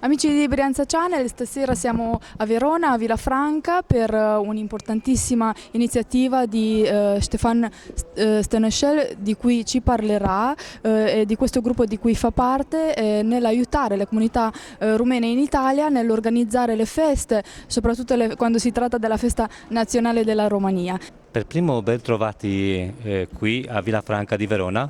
Amici di Brianza Channel, stasera siamo a Verona, a Villafranca, per un'importantissima iniziativa di Stefan Steneschel, di cui ci parlerà, e di questo gruppo di cui fa parte, nell'aiutare le comunità rumene in Italia, nell'organizzare le feste, soprattutto quando si tratta della festa nazionale della Romania. Per primo ben trovati qui a Villafranca di Verona,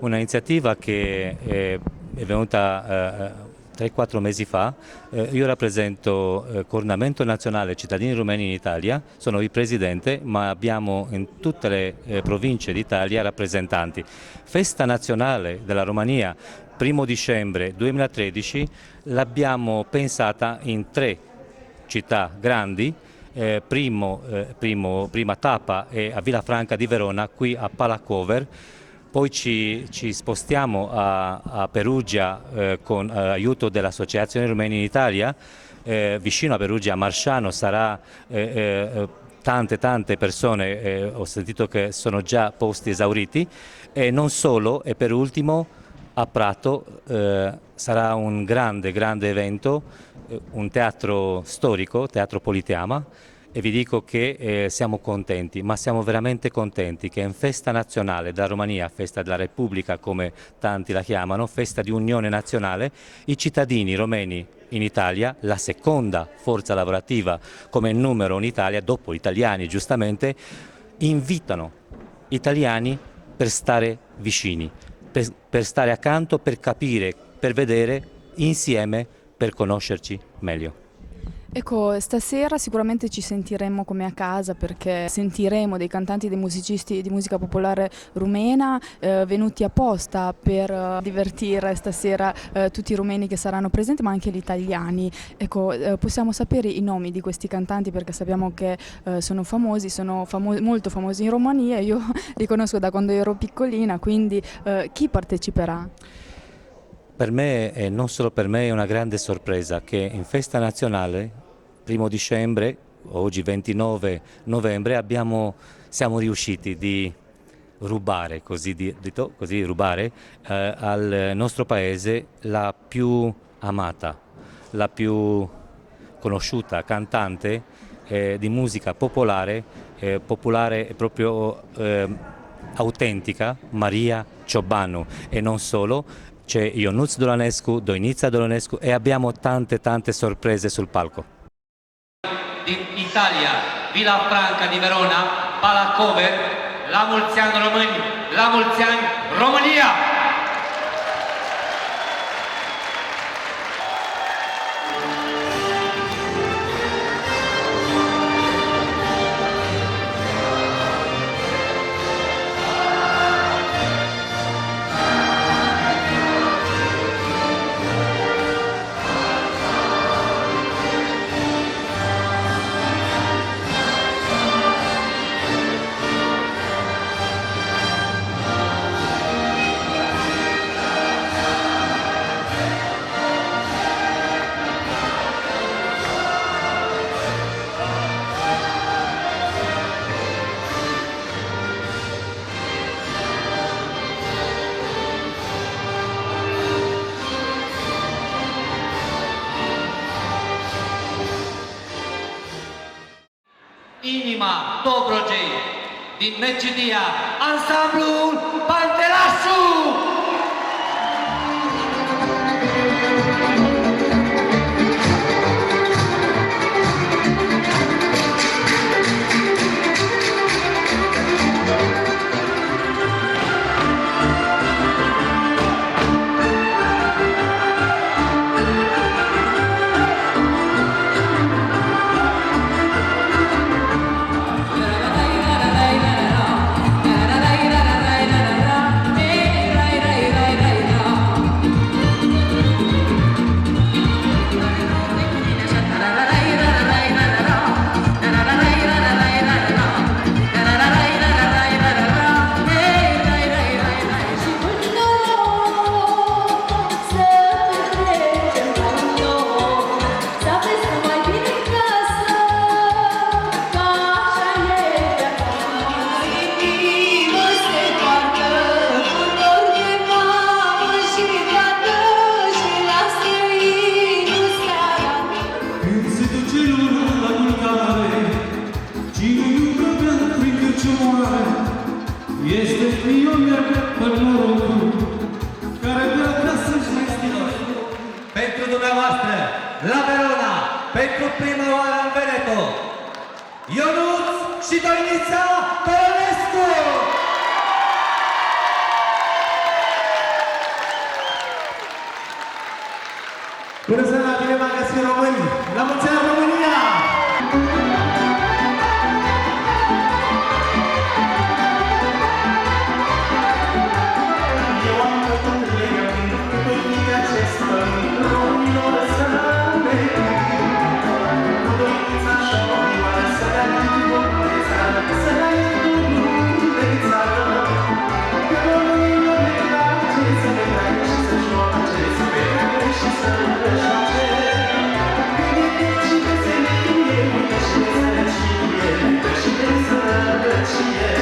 un'iniziativa che è venuta 3-4 mesi fa. Io rappresento Coordinamento Nazionale Cittadini Rumeni in Italia, sono il presidente, ma abbiamo in tutte le province d'Italia rappresentanti. Festa nazionale della Romania, 1° dicembre 2013, l'abbiamo pensata in 3 città grandi. Prima tappa è a Villafranca di Verona, qui a Palacover. Poi ci spostiamo a Perugia con aiuto dell'Associazione Rumeni in Italia. Vicino a Perugia, a Marsciano, sarà tante persone, ho sentito che sono già posti esauriti. E non solo, e per ultimo a Prato sarà un grande evento, un teatro storico, Teatro Politeama. E vi dico che siamo contenti, ma siamo veramente contenti che in festa nazionale della Romania, festa della Repubblica come tanti la chiamano, festa di unione nazionale, i cittadini romeni in Italia, la seconda forza lavorativa come numero in Italia, dopo gli italiani giustamente, invitano italiani per stare vicini, per stare accanto, per capire, per vedere insieme, per conoscerci meglio. Ecco, stasera sicuramente ci sentiremo come a casa, perché sentiremo dei cantanti e dei musicisti di musica popolare rumena venuti apposta per divertire stasera tutti i rumeni che saranno presenti, ma anche gli italiani. Ecco, possiamo sapere i nomi di questi cantanti, perché sappiamo che sono famosi, molto famosi in Romania. Io li conosco da quando ero piccolina, quindi chi parteciperà? Per me, e non solo per me, è una grande sorpresa che in festa nazionale, 1° dicembre, oggi 29 novembre, siamo riusciti di rubare, rubare al nostro paese la più amata, la più conosciuta cantante di musica popolare proprio autentica, Maria Ciobanu, e non solo. C'è Ionuț Dolonescu, Doinița Dolonescu e abbiamo tante sorprese sul palco. Italia, Villafranca di Verona, Palacover, la mulți ani români, la mulți ani România! Inima Dobrogei din Mecidia, ansamblul Panterașu! dumneavoastră, la Verona, pentru prima oară în Veneto, Ionuț și Doinița Tălănescu! Bună seara, bine v-am găsit, români! La mulți ani, România! Eu am făcut legământ cu toții acest pământ, românilor să ne cu Doinița și Domnioară să dea drumul de țară, să dea drumul de țară. Că românilor ne place să ne tragă și să joace, să vedem și să joace. Gândește și de semerie, uite și de sărăcie, uite și de sărăcie.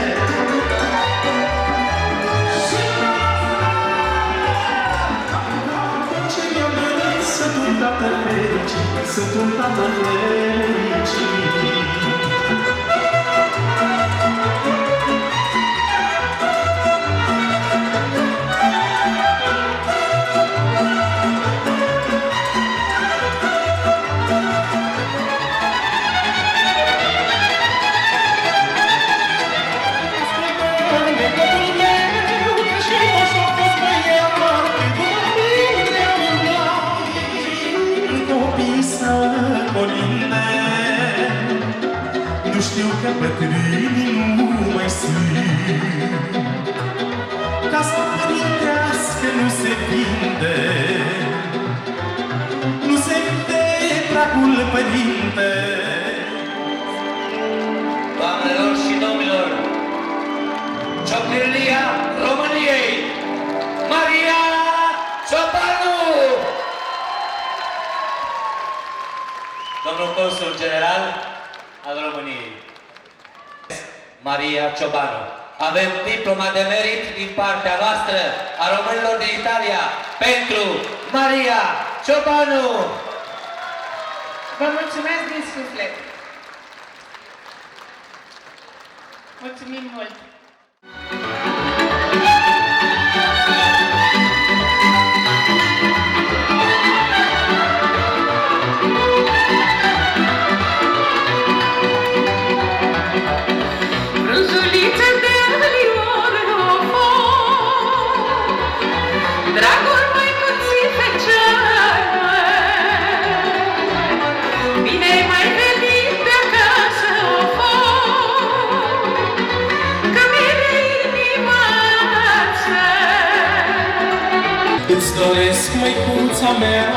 Sunt un tată fericit, sunt un tată fericit. Nu știu că bătrânii nu mai sunt. Casa părintească nu se vinde, nu se vinde dragul părinte. Doamnelor și domnilor, Ciocârlia României, Maria Ciobanu! Domnul Consul General al României, Maria Ciobanu. Avem diploma de merit din partea noastră a românilor din Italia pentru Maria Ciobanu. Vă mulțumesc din suflet. Mulțumim mult. Îți doresc, măicuța mea,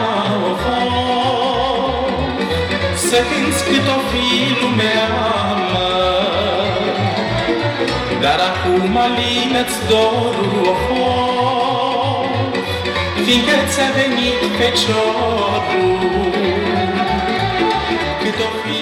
să cânți cât o fi lumea, dar acum alină-ți dorul, fiindcă ți-a venit feciorul, cât o fi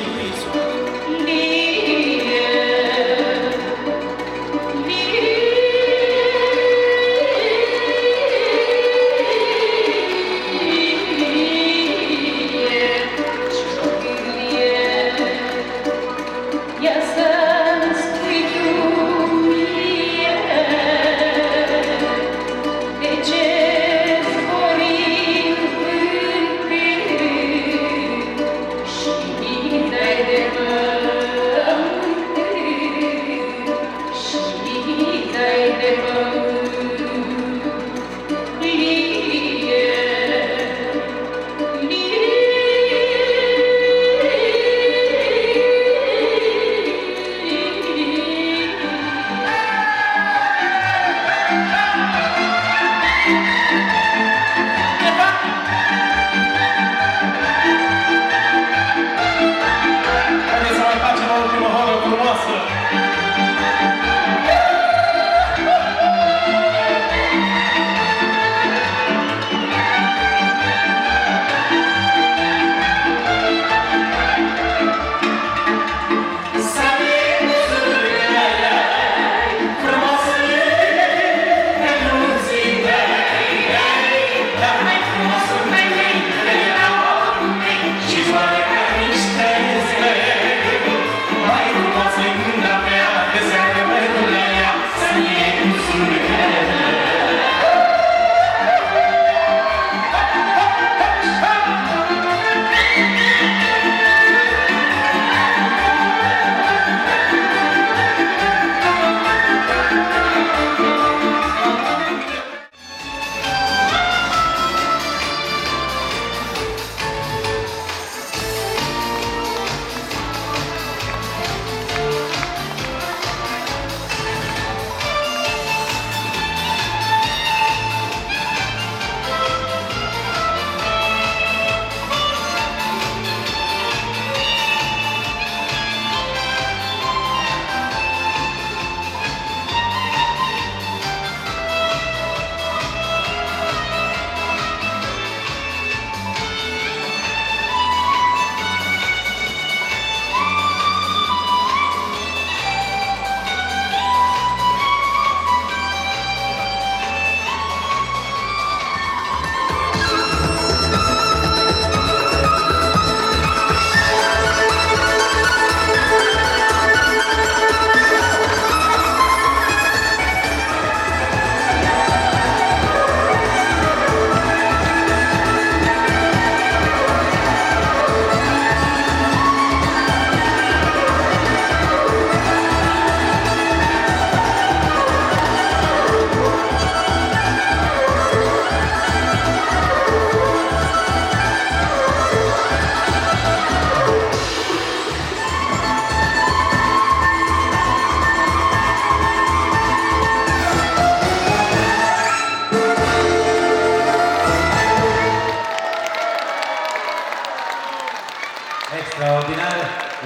Extraordinar.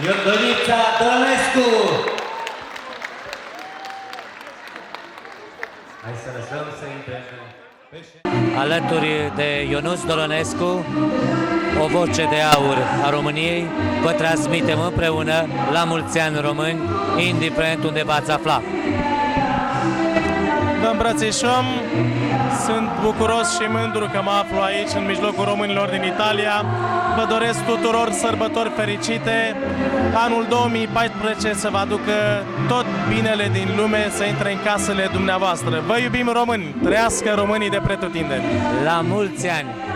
Iordonița Dolonescu. Hai să lăsăm să intre. Alături de Ionuț Dolonescu, o voce de aur a României, vă transmitem împreună la mulți ani români, indiferent unde v-ați afla. Vă îmbrățișăm, sunt bucuros și mândru că mă aflu aici, în mijlocul românilor din Italia. Vă doresc tuturor sărbători fericite, anul 2014 să vă aducă tot binele din lume, să intre în casele dumneavoastră. Vă iubim români, trăiască românii de pretutindeni! La mulți ani!